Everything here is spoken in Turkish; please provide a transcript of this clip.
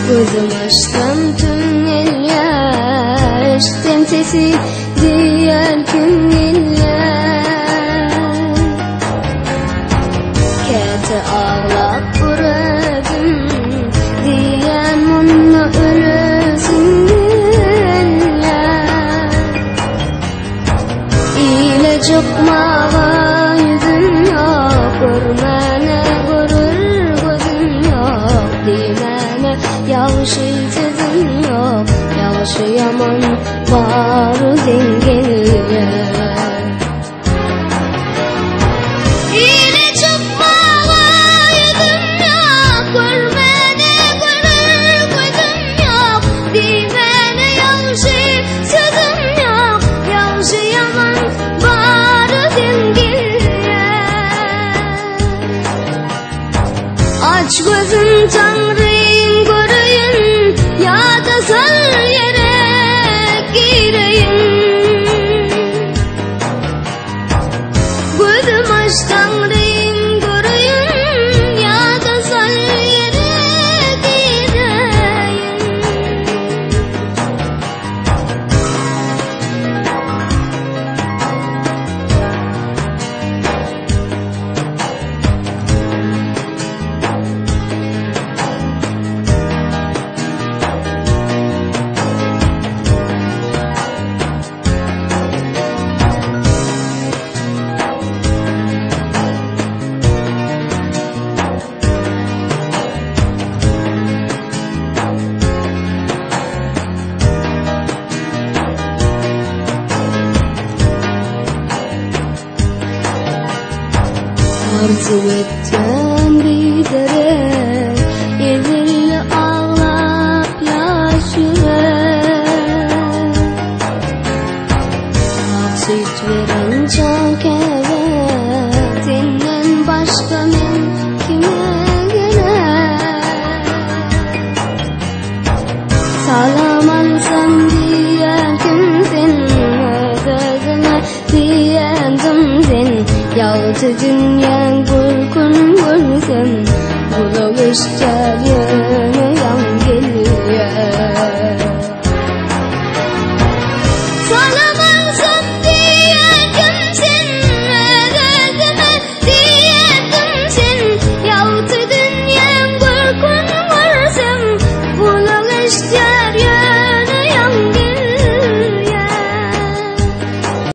Gözüm açtım tüm yaştım sesi diğer günler. Kete ağlap buradım diyen bunu ölüsünler. İle çıkmağa yüzüm yok, görmene görür gözüm yok. Dimene yavşı sözüm yok, yavşı yaman var dengeliye. İle çıkmağa yüzüm yok, görmene görür gözüm yok. Dimene yavşı sözüm yok, yavşı yaman var dengeliye. Aç gözüm Tanrım göreyim, ya da sal yere gireyim. Gözüm aç Tanrım göreyim, ya da sal yere gireyim. Arzu ettim bir dere, ezilli ağlap yaşıyor. Süt veren çok evet, senden başka men kime gerek? Salam alsam diyen kimsin, özüme diyendim sen. Yaltı dünyanın korkun görsen, bulamış çağırın.